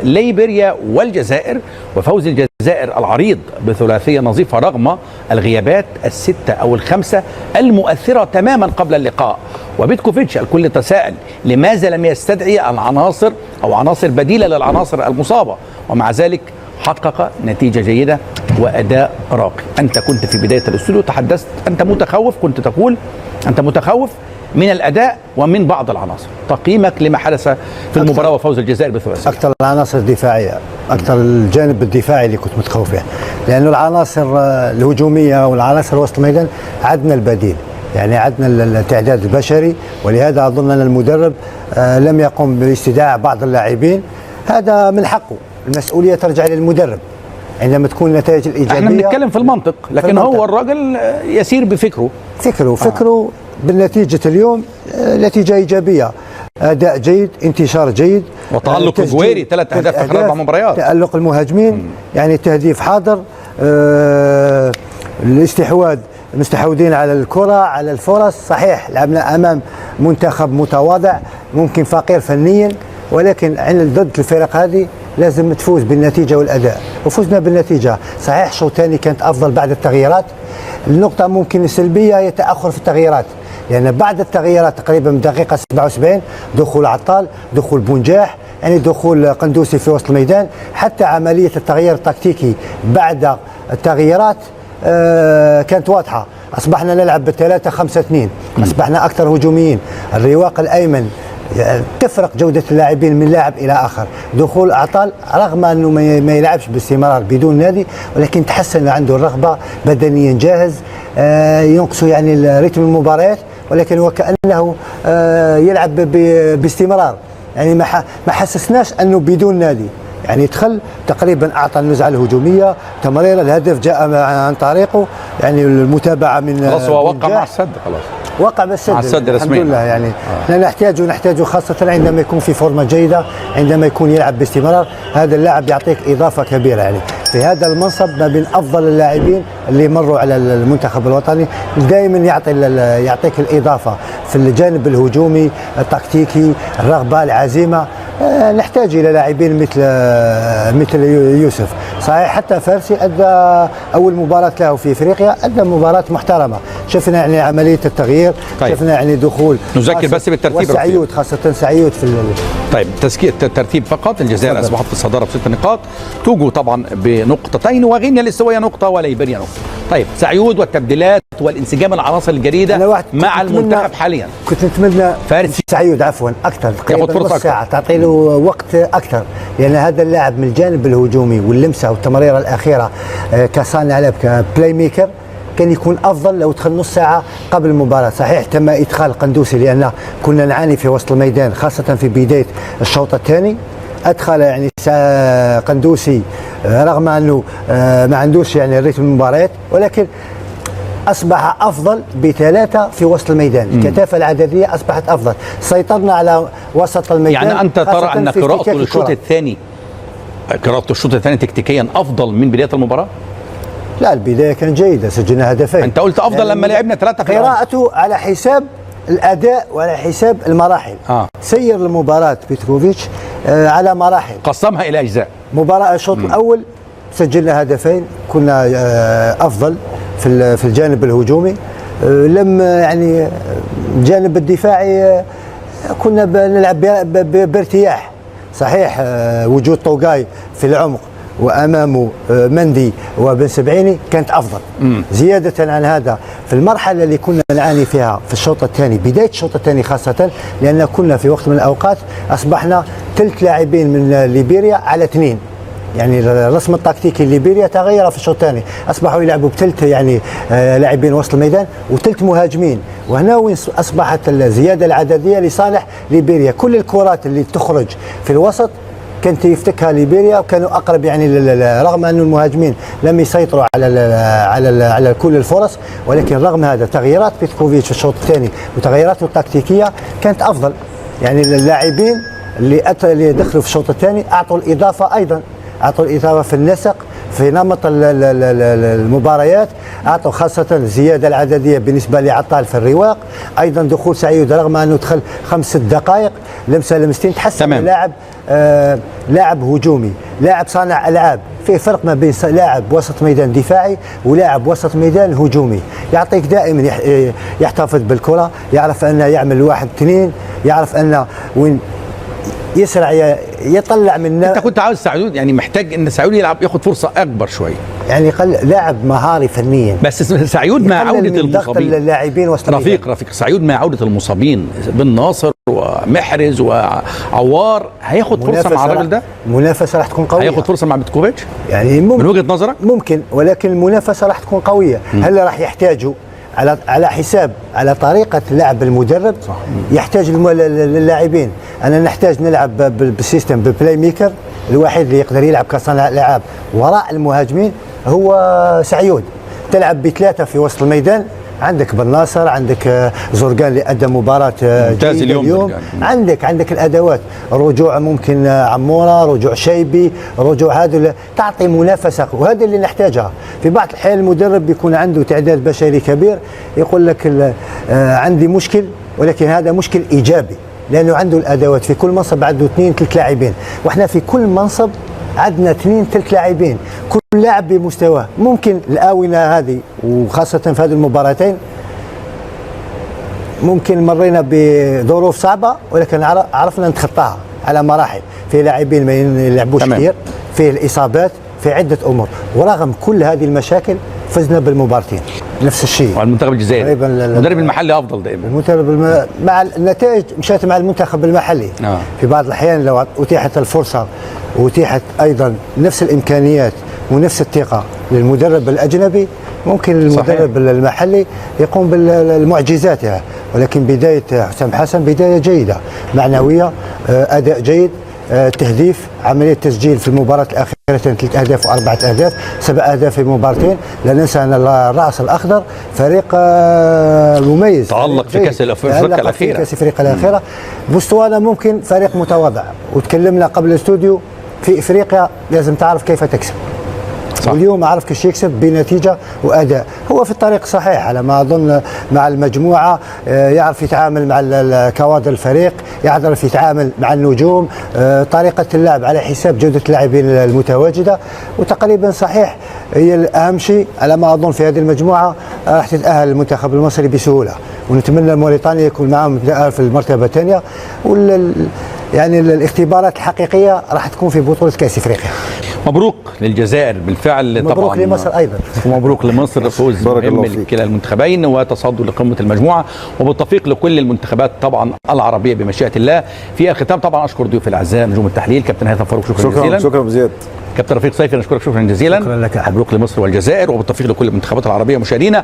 ليبيريا والجزائر، وفوز الجزائر العريض بثلاثية نظيفة رغم الغيابات الستة أو الخمسة المؤثرة تماما قبل اللقاء. وبيتكوفيتش الكل تساءل لماذا لم يستدعي العناصر أو عناصر بديلة للعناصر المصابة، ومع ذلك حقق نتيجة جيدة وأداء راقي. أنت كنت في بداية الاستوديو تحدثت، أنت متخوف، كنت تقول أنت متخوف من الأداء ومن بعض العناصر. تقييمك لما حدث في المباراة وفوز الجزائر بثلاثية؟ أكثر العناصر الدفاعية، أكثر الجانب الدفاعي اللي كنت متخوف فيه، لأنه العناصر الهجومية والعناصر وسط الميدان عدنا البديل، يعني عدنا التعداد البشري، ولهذا أظن أن المدرب لم يقم باستدعاء بعض اللاعبين. هذا من حقه، المسؤولية ترجع للمدرب عندما تكون النتائج الإيجابية. احنا بنتكلم في المنطق، لكن هو الراجل يسير بفكره. فكره بالنتيجة اليوم نتيجة إيجابية، أداء جيد، انتشار جيد، وتألق جويري 3 أهداف في 4 مباريات، تألق المهاجمين يعني التهديف حاضر، الاستحواذ، مستحوذين على الكرة، على الفرص. صحيح لعبنا أمام منتخب متواضع ممكن فقير فنيا، ولكن ضد الفرق هذه لازم تفوز بالنتيجة والأداء، وفزنا بالنتيجة. صحيح الشوط الثاني كانت أفضل بعد التغييرات. النقطة ممكن السلبية هي تأخر في التغييرات، لأن يعني بعد التغييرات تقريبا من دقيقة 77 دخول عطال، دخول بونجاح، يعني دخول قندوسي في وسط الميدان، حتى عملية التغيير التكتيكي بعد التغييرات كانت واضحة. أصبحنا نلعب ب3-5-2، أصبحنا أكثر هجوميين. الرواق الأيمن تفرق جودة اللاعبين من لاعب إلى آخر. دخول عطال رغم أنه ما يلعبش باستمرار بدون نادي، ولكن تحسن عنده الرغبة، بدنيا جاهز، ينقصه يعني رتم المباريات، ولكن وكأنه يلعب باستمرار. يعني ما حسسناش أنه بدون نادي، يعني دخل تقريبا أعطى النزعة الهجومية، تمرير الهدف جاء عن طريقه، يعني المتابعة من خلاص هو وقع مع السد، خلاص وقع بالسد الحمد لله. يعني نحتاجه خاصة عندما يكون في فورمة جيدة، عندما يكون يلعب باستمرار. هذا اللاعب يعطيك إضافة كبيرة، يعني في هذا المنصب ما بين أفضل اللاعبين اللي مروا على المنتخب الوطني، دائما يعطيك الإضافة في الجانب الهجومي التكتيكي، الرغبة، العزيمة. نحتاج إلى لاعبين مثل يوسف. صحيح حتى فارسي أدى أول مباراة له في إفريقيا، أدى مباراة محترمة. شفنا يعني عملية التغيير، طيب. شفنا يعني دخول، نذكر بس بالترتيب، وسعيود خاصة سعيود في طيب تذكير الترتيب فقط. الجزائر أصبحت في الصدارة ب6 نقاط، توجو طبعا بنقطتين، وغينيا الاستوائية نقطة، وليبيريا نقطة. طيب سعيود والتبديلات والانسجام العناصر الجديدة مع المنتخب حاليا، كنت نتمنى فارسي سعيود أكثر، ياخذ فرصة ساعة، تعطي له وقت أكثر، لأن هذا اللاعب من الجانب الهجومي واللمسة والتمريرة الأخيرة كصانع لعب كبلاي ميكر كان يكون أفضل لو دخل نص ساعة قبل المباراة. صحيح تم إدخال قندوسي لأن كنا نعاني في وسط الميدان خاصة في بداية الشوط الثاني. أدخل يعني قندوسي رغم أنه ما عندوش يعني رتم المباريات، ولكن أصبح أفضل ب3 في وسط الميدان. الكثافة العددية أصبحت أفضل، سيطرنا على وسط الميدان. يعني أنت ترى أن قراءته للشوط الثاني، قراءته الشوط الثاني تكتيكيا أفضل من بداية المباراة؟ لا، البداية كانت جيدة، سجلنا هدفين. أنت قلت أفضل لما لعبنا 3 في قراءته على حساب الأداء وعلى حساب المراحل. سير المباراة بيتكوفيتش على مراحل، قسمها إلى أجزاء. مباراة الشوط الأول سجلنا هدفين، كنا أفضل في الجانب الهجومي. لم يعني الجانب الدفاعي كنا نلعب بارتياح. صحيح وجود طوقاي في العمق وأمامه مندي وبن سبعيني كانت أفضل. زيادة عن هذا في المرحلة اللي كنا نعاني فيها في الشوط الثاني، بداية الشوط الثاني خاصة، لأن كنا في وقت من الأوقات أصبحنا 3 لاعبين من ليبيريا على 2، يعني الرسم التكتيكي الليبيريا تغير في الشوط الثاني، اصبحوا يلعبوا ب3 يعني لاعبين وسط الميدان و3 مهاجمين، وهنا وين اصبحت الزياده العدديه لصالح ليبيريا. كل الكرات اللي تخرج في الوسط كانت يفتكها ليبيريا، وكانوا اقرب يعني رغم ان المهاجمين لم يسيطروا على كل الفرص، ولكن رغم هذا تغييرات بيتكوفيتش في الشوط الثاني وتغييراته التكتيكيه كانت افضل. يعني اللاعبين اللي دخلوا في الشوط الثاني اعطوا الاضافه، ايضا اعطوا الاضافه في النسق، في نمط المباريات، اعطوا خاصه الزياده العدديه بالنسبه لعطال في الرواق، ايضا دخول سعيود رغم انه دخل 5 دقائق لمستين، تحسن لاعب لاعب هجومي، لاعب صانع العاب. في فرق ما بين لاعب وسط ميدان دفاعي ولاعب وسط ميدان هجومي، يعطيك دائما يحتفظ بالكره، يعرف انه يعمل 1 2، يعرف انه وين يسرع يطلع من. انت كنت عاوز سعيود، يعني محتاج ان سعيود يلعب ياخد فرصه اكبر شويه، يعني لاعب مهاري فنيا. بس سعيود مع عوده المصابين، اللاعبين رفيق سعيود مع عوده المصابين بن ناصر ومحرز وعوار، هياخد فرصه مع الراجل ده؟ المنافسه راح تكون قويه، هياخد فرصه مع بيتكوفيتش يعني من وجهه نظرك؟ ممكن، ولكن المنافسه راح تكون قويه. هل راح يحتاجوا على حساب على طريقه لعب المدرب؟ صح. يحتاج اللاعبين، انا نحتاج نلعب بالسيستم بالبلاي ميكر، الوحيد اللي يقدر يلعب كصانع لعب وراء المهاجمين هو سعيود. تلعب ب3 في وسط الميدان، عندك بن ناصر، عندك زرقان اللي ادى مباراه ممتاز اليوم. عندك الادوات، رجوع ممكن عموره، رجوع شيبي، رجوع هذا تعطي منافسه، وهذا اللي نحتاجها. في بعض الاحيان المدرب بيكون عنده تعداد بشري كبير، يقول لك عندي مشكل، ولكن هذا مشكل ايجابي لانه عنده الادوات. في كل منصب عنده 2 3 لاعبين، واحنا في كل منصب عندنا 2 3 لاعبين، كل لاعب بمستواه. ممكن الاونه هذه وخاصه في هذه المباراتين ممكن مرينا بظروف صعبه، ولكن عرفنا نتخطاها على مراحل. في لاعبين ما يلعبوش كثير، في الاصابات، في عده امور، ورغم كل هذه المشاكل فزنا بالمباراتين. نفس الشيء والمنتخب الجزائري المدرب المحلي افضل دائما. المدرب مع النتائج مشات مع المنتخب المحلي. في بعض الاحيان لو اتيحت الفرصه واتيحت ايضا نفس الامكانيات ونفس الثقه للمدرب الاجنبي، ممكن المدرب المحلي يقوم بالمعجزات يعني. ولكن بدايه حسام حسن بدايه جيده، معنويه، اداء جيد، تهديف، عمليه تسجيل في المباراه الاخيره 3 أهداف و4 أهداف، 7 أهداف في مباراتين. لا ننسى ان الراس الاخضر فريق مميز، تألق في كاس افريقيا الاخيره، في كاس افريقيا الاخيره. بوستوانا ممكن فريق متواضع، وتكلمنا قبل الاستوديو في افريقيا لازم تعرف كيف تكسب. صح. واليوم عرف كيف يكسب بنتيجه واداء، هو في الطريق الصحيح على ما اظن مع المجموعه، يعرف يتعامل مع كوادر الفريق، يعرف يتعامل مع النجوم، طريقه اللعب على حساب جوده اللاعبين المتواجده، وتقريبا صحيح هي الاهم شيء على ما اظن في هذه المجموعه. راح تتاهل المنتخب المصري بسهوله، ونتمنى موريتانيا يكون معهم في المرتبه الثانيه. يعني الاختبارات الحقيقيه راح تكون في بطوله كاس افريقيا. مبروك للجزائر بالفعل، مبروك طبعا لمصر ايضا، ومبروك لمصر، فوز مهم لكلا المنتخبين وتصدر لقمه المجموعه، وبالتوفيق لكل المنتخبات طبعا العربيه بمشيئه الله. في الختام طبعا اشكر ضيوف الاعزاء نجوم التحليل كابتن هيثم فاروق، شكرا جزيلا. شكرا زياد. كابتن رفيق صيفي نشكرك شكرا جزيلا. شكرا لك. مبروك لمصر والجزائر، وبالتوفيق لكل المنتخبات العربيه. مشاهدينا